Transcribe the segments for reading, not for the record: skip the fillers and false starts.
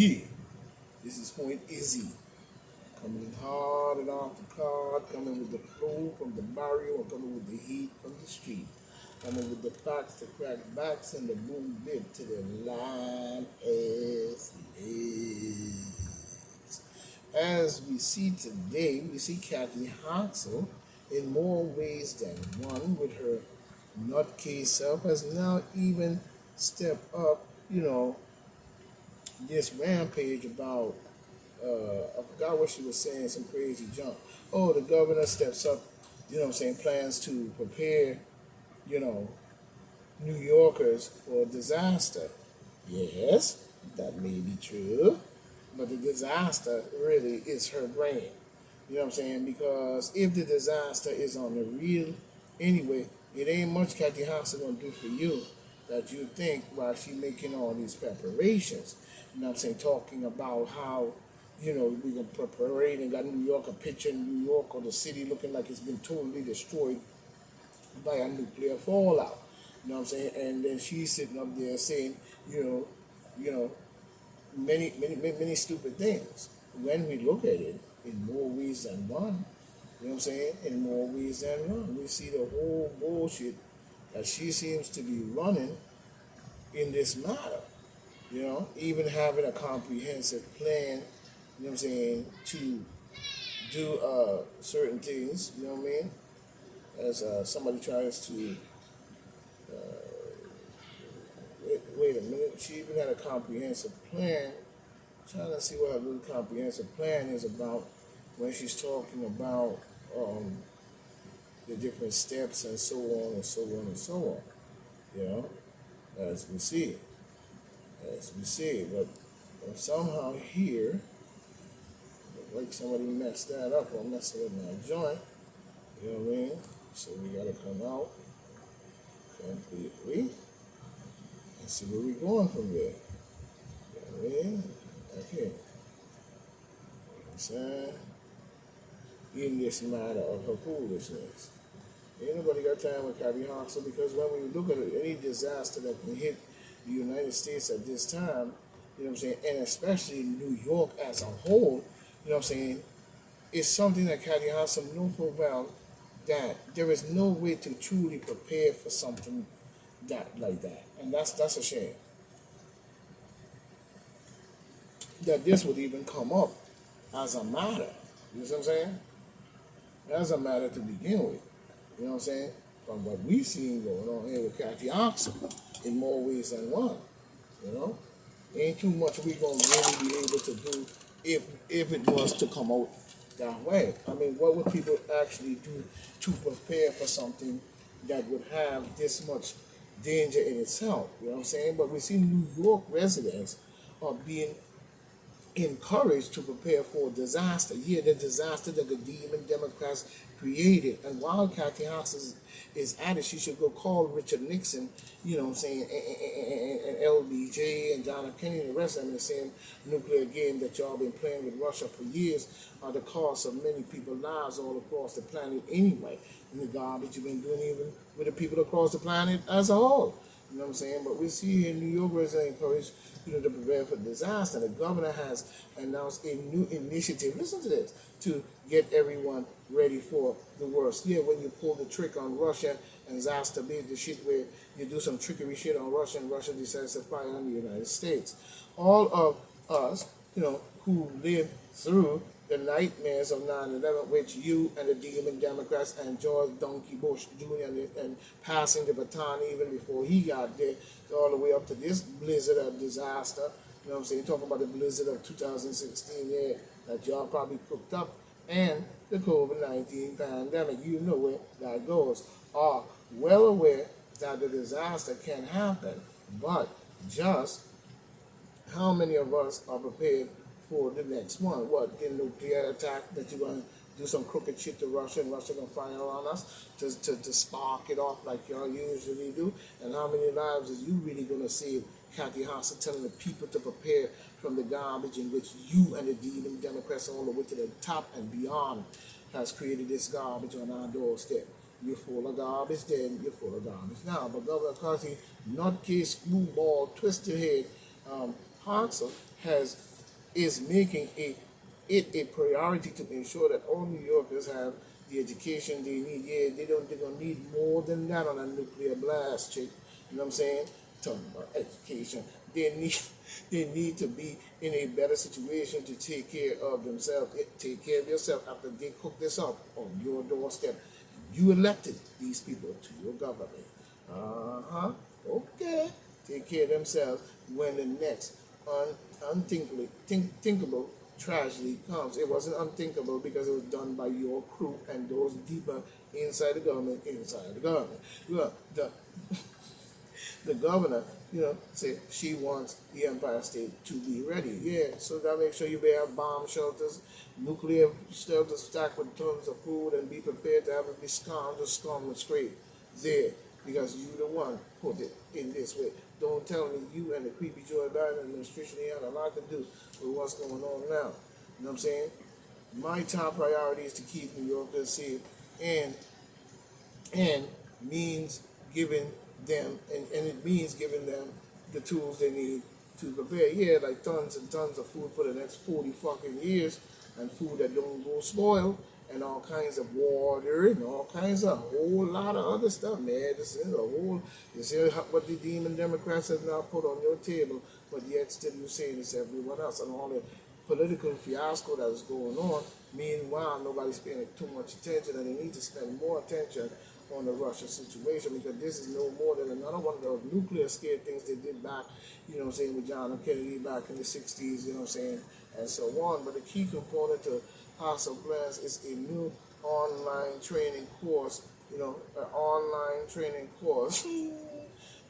Yeah, this is Point Izzy. Coming in hard and off the card, coming with the flow from the barrio, and coming with the heat from the street. Coming with the facts, the crack backs, and the boom bip to the line as is. As we see today, we see Kathy Hoxel in more ways than one with her nutcase self has now even stepped up, this rampage about I forgot what she was saying, some crazy junk. Oh, the governor steps up, plans to prepare, you know, New Yorkers for disaster. Yes, that may be true, but the disaster really is her brain. You know what I'm saying? Because if the disaster is on the real anyway, it ain't much Kathy House gonna do for you that you think while she making all these preparations. You know what I'm saying? Talking about how, we can prepare and got New York, a picture in New York or the city looking like it's been totally destroyed by a nuclear fallout. You know what I'm saying? And then she's sitting up there saying, you know, you know, many stupid things. When we look at it in more ways than one, you know what I'm saying? In more ways than one, we see the whole bullshit that she seems to be running in this matter. Even having a comprehensive plan, you know what I'm saying, to do certain things, you know what I mean? As somebody tries to, wait a minute, she even had a comprehensive plan. Trying to see what her little comprehensive plan is about when she's talking about the different steps and so on and so on and so on. You know, as we see, but somehow here, like somebody messed that up or messing with my joint. You know what I mean? So we gotta come out completely and see where we're going from there. You know what I mean? Okay. You know what I'm saying? In this matter of her foolishness. Ain't nobody got time with Kathy Hoxel because when we look at any disaster that can hit the United States at this time, you know what I'm saying, and especially New York as a whole, you know what I'm saying, it's something that Kathy Hoxel knows full well that there is no way to truly prepare for something that like that. And that's a shame. That this would even come up as a matter. You know what I'm saying? As a matter to begin with. You know what I'm saying? From what we've seen going on here with Kathy Oxen in more ways than one. You know? Ain't too much we gonna really be able to do if it was to come out that way. I mean, what would people actually do to prepare for something that would have this much danger in itself? You know what I'm saying? But we see New York residents are being encouraged to prepare for disaster. Yeah, the disaster that the demon Democrats created. And while Kathy House is at it, she should go call Richard Nixon, you know what I'm saying, and LBJ and John F. Kennedy and the rest of them, the same nuclear game that y'all been playing with Russia for years are the cost of many people's lives all across the planet anyway. And the garbage you've been doing even with the people across the planet as a whole. You know what I'm saying? But we see here in New York residents encouraged, to prepare for disaster. The governor has announced a new initiative. Listen to this, to get everyone ready for the worst. Yeah, when you pull the trick on Russia and exacerbate the shit where you do some trickery shit on Russia and Russia decides to fire on the United States. All of us, who lived through the nightmares of 9/11, which you and the demon Democrats and George Donkey Bush Jr. and passing the baton even before he got there, all the way up to this blizzard of disaster. You know what I'm saying? Talking about the blizzard of 2016, yeah, that y'all probably cooked up, and the COVID-19 pandemic. You know where that goes. Are well aware that the disaster can happen, but just how many of us are prepared for the next one? What, the nuclear attack that you're going to do some crooked shit to Russia and Russia going to fire on us to spark it off like y'all usually do? And how many lives is you really going to save, Kathy House, telling the people to prepare from the garbage in which you and the demon Democrats all the way to the top and beyond has created this garbage on our doorstep? You're full of garbage then, you're full of garbage now. But Governor Carthy, nutcase, screwball, twisted head, Hoxel has is making a priority to ensure that all New Yorkers have the education they need. Yeah, they're gonna need more than that on a nuclear blast, chick. You know what I'm saying? Talking about education. They need they need to be in a better situation to take care of themselves. Take care of yourself after they cook this up on your doorstep. You elected these people to your government. Uh-huh. Okay. Take care of themselves when the next unthinkable tragedy comes. It wasn't unthinkable because it was done by your crew and those deeper inside the government, inside the government. Well, the governor, said she wants the Empire State to be ready. Yeah, so that makes sure you have bomb shelters, nuclear shelters stacked with tons of food, and be prepared to have it be scum and scrape there because you the one put it in this way. Don't tell me you and the creepy Joe Biden administration had a lot to do with what's going on now. You know what I'm saying? My top priority is to keep New Yorkers safe and and means giving them and it means giving them the tools they need to prepare. Yeah, like tons and tons of food for the next 40 fucking years and food that don't go spoil and all kinds of water and all kinds of whole lot of other stuff, man. This is a whole you see what the demon Democrats have now put on your table, but yet still you're saying it's everyone else and all the political fiasco that is going on. Meanwhile, nobody's paying too much attention, and they need to spend more attention on the Russia situation because this is no more than another one of those nuclear scared things they did back, with John F. Kennedy back in the 60s, and so on. But the key component to House of Plans is a new online training course, an online training course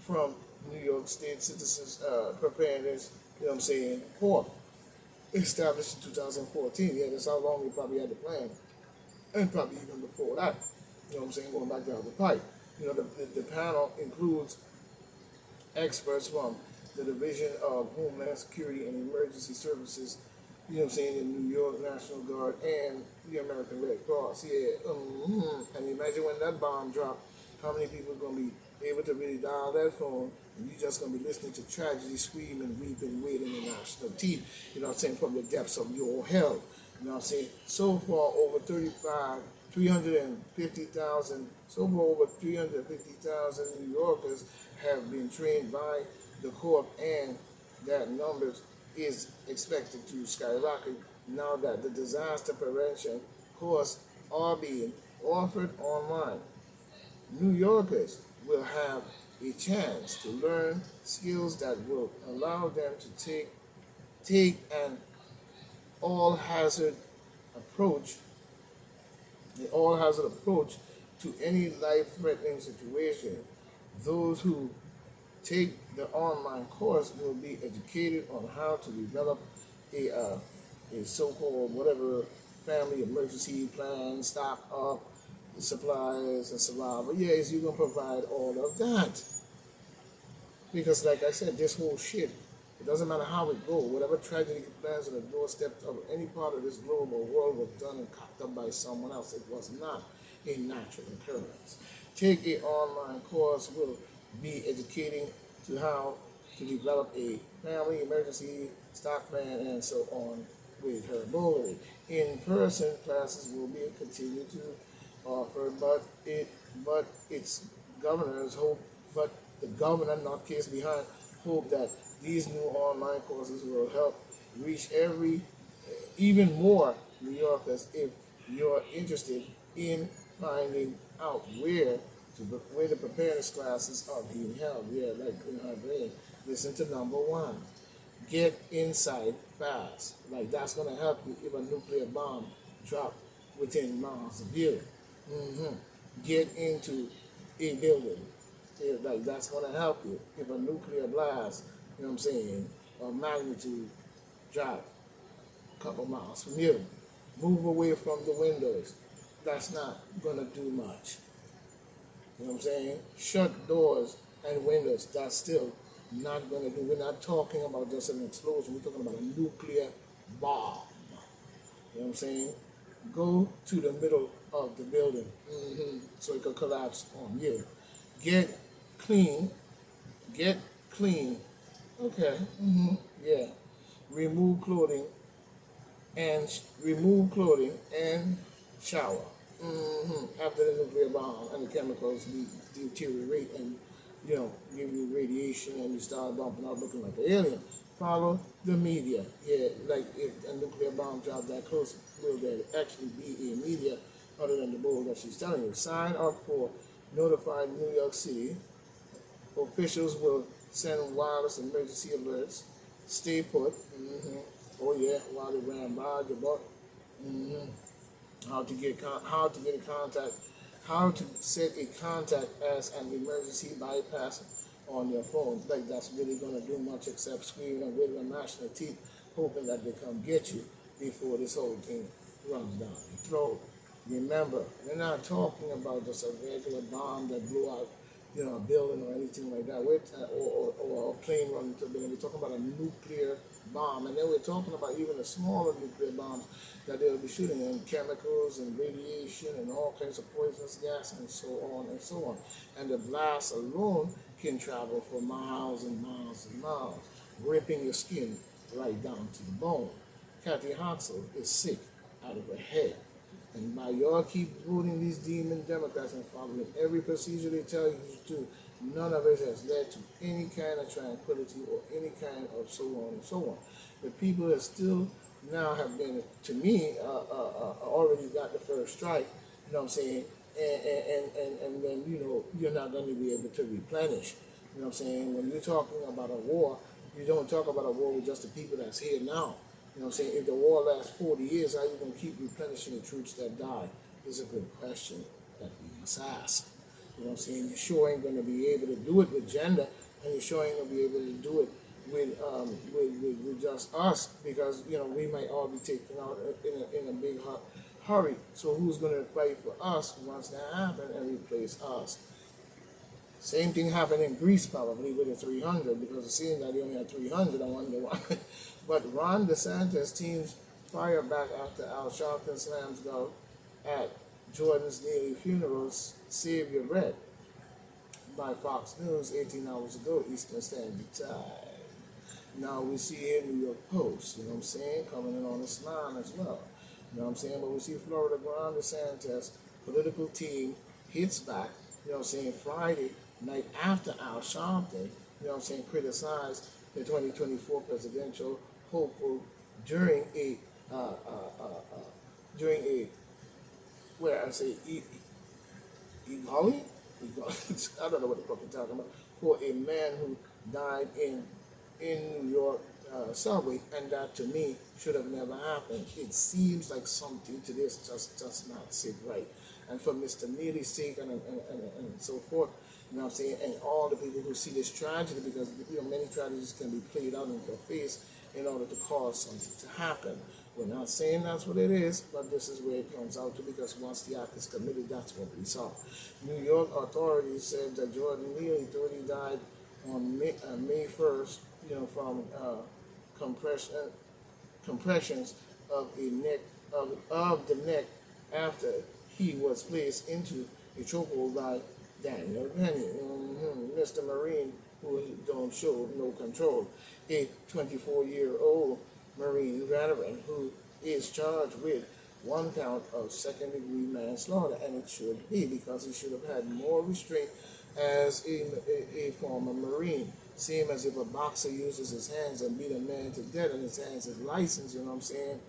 from New York State Citizens Preparedness, for established in 2014. Yeah, that's how long we probably had the plan, and probably even before that. Going back down the pipe. The panel includes experts from the Division of Homeland Security and Emergency Services, in New York National Guard and the American Red Cross. Yeah, and imagine when that bomb dropped, how many people are going to be able to really dial that phone and you're just going to be listening to tragedy, scream, and weep and wait in the national teeth, from the depths of your hell. So far, over 350,000, so far over 350,000 New Yorkers have been trained by the Corps, and that numbers is expected to skyrocket now that the disaster prevention courses are being offered online. New Yorkers will have a chance to learn skills that will allow them to take an all hazard approach to any life-threatening situation. Those who take the online course will be educated on how to develop a so-called whatever family emergency plan, stock up supplies and survival. Yes, you're gonna provide all of that because, like I said, this whole shit. It doesn't matter how it goes. Whatever tragedy lands on the doorstep of any part of this globe or world was done and cocked up by someone else. It was not a natural occurrence. Take an online course will be educating to how to develop a family emergency stock plan and so on with her bullery. In-person classes will be continued to offer, but its governors hope, but the governor, not case behind, hope that these new online courses will help reach even more New Yorkers if you're interested in finding out where the preparedness classes are being held. Yeah, like in our brain. Listen to number one. Get inside fast. Like that's gonna help you if a nuclear bomb drop within miles of you. Get into a building. Yeah, like that's gonna help you if a nuclear blast, of magnitude drop a couple miles from you. Move away from the windows. That's not gonna do much. You know what I'm saying? Shut doors and windows. That's still not gonna do. We're not talking about just an explosion. We're talking about a nuclear bomb. You know what I'm saying? Go to the middle of the building so it could collapse on you. Get clean. Get clean. Okay. Yeah. remove clothing remove clothing and shower. After the nuclear bomb and the chemicals deteriorate and give you radiation and you start bumping out looking like an alien. Follow the media. Yeah, like if a nuclear bomb dropped that close, will there actually be a media other than the bull that she's telling you? Sign up for notified New York City. Officials will send wireless emergency alerts. Stay put. Oh yeah, while they ran by your butt. How to get a contact, how to set a contact as an emergency bypass on your phone. Like that's really gonna do much except screaming and waiting and gnashing their teeth, hoping that they come get you before this whole thing runs down your throat. Remember, we're not talking about just a regular bomb that blew out, a building or anything like that. Or a plane running into a building. We're talking about a nuclear bomb, and then we're talking about even the smaller nuclear bombs that they'll be shooting, and chemicals and radiation and all kinds of poisonous gas and so on and so on. And the blast alone can travel for miles and miles and miles, ripping your skin right down to the bone. Kathy Hochul is sick out of her head. And by y'all keep voting these demon Democrats and following every procedure they tell you to do, none of it has led to any kind of tranquility or any kind of so on and so on. The people that still now have been, to me, already got the first strike, you know what I'm saying? And then, you're not going to be able to replenish. You know what I'm saying? When you're talking about a war, you don't talk about a war with just the people that's here now. You know what I'm saying? If the war lasts 40 years, how are you going to keep replenishing the troops that die? Is a good question that we must ask. You know what I'm saying? You sure ain't going to be able to do it with gender, and you sure ain't going to be able to do it with just us, because we might all be taken out in a big hurry. So who's going to fight for us once that happens and replace us? Same thing happened in Greece probably with the 300, because it seemed that they only had 300. I wonder why. But Ron DeSantis teams fire back after Al Sharpton slams go at Jordan's Neely funerals. Save your bread, by Fox News 18 hours ago Eastern Standard Time. Now we see here New York Post, you know what I'm saying, coming in on this line as well. You know what I'm saying? But we see Florida Ron DeSantis political team hits back, you know what I'm saying, Friday night after Al Sharpton, you know what I'm saying, criticized the 2024 presidential hopeful during a where I say Egali? I don't know what the fuck you're talking about. For a man who died in New York subway, and that to me should have never happened. It seems like something to this just does not sit right. And for Mr. Neely's sake and so forth, you know what I'm saying, and all the people who see this tragedy, because many tragedies can be played out in their face in order to cause something to happen. We're not saying that's what it is, but this is where it comes out to, because once the act is committed, that's what we saw. New York authorities said that Jordan Neely, 30, died on May 1st, from compressions of the neck after he was placed into a chokehold by Daniel Penny, Mr. Marine, who don't show no control, a 24-year-old Marine veteran who is charged with one count of second-degree manslaughter, and it should be, because he should have had more restraint as a former Marine. Same as if a boxer uses his hands and beat a man to death and his hands is licensed, you know what I'm saying?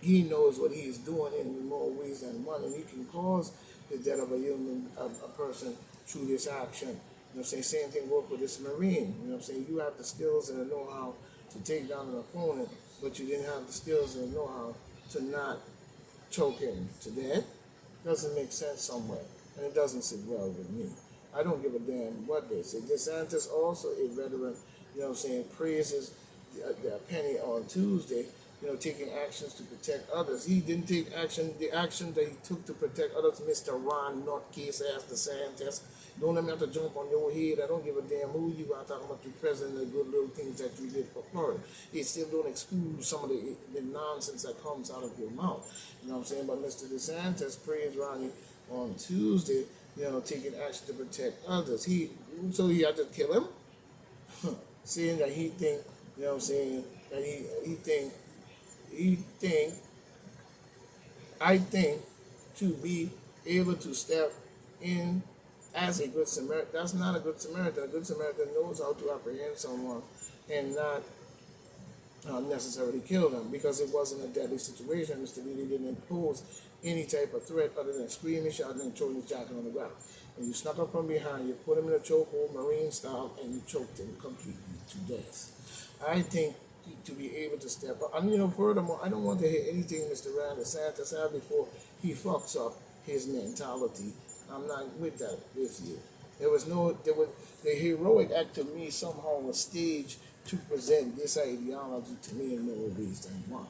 He knows what he's doing in more ways than one, and he can cause the death of a person through this action. You know what I'm saying? Same thing work with this Marine. You know what I'm saying? You have the skills and the know-how to take down an opponent, but you didn't have the skills and the know-how to not choke him to death. Doesn't make sense somewhere, and it doesn't sit well with me. I don't give a damn what they say. DeSantis, also a veteran, you know what I'm saying, praises the Penny on Tuesday, taking actions to protect others. He didn't take action. The action that he took to protect others, Mr. Ron Nutcase ass DeSantis. Don't let me have to jump on your head. I don't give a damn who you are talking about, the president, the good little things that you did for Florida. It still don't excuse some of the nonsense that comes out of your mouth. You know what I'm saying? But Mr. DeSantis praised Ronnie on Tuesday, taking action to protect others. So he had to kill him, saying that he think, that and he think I think to be able to step in as a good Samaritan. That's not a good Samaritan. A good Samaritan knows how to apprehend someone and not necessarily kill them because it wasn't a deadly situation. Mr. Lee didn't impose any type of threat other than screaming, shouting, and throwing his jacket on the ground. And you snuck up from behind, you put him in a chokehold, Marine style, and you choked him completely to death. I think to be able to step up, and furthermore, I don't want to hear anything Mr. Rand DeSantis said before he fucks up his mentality. I'm not with that with you. The heroic act to me somehow was staged to present this ideology to me in more ways than one.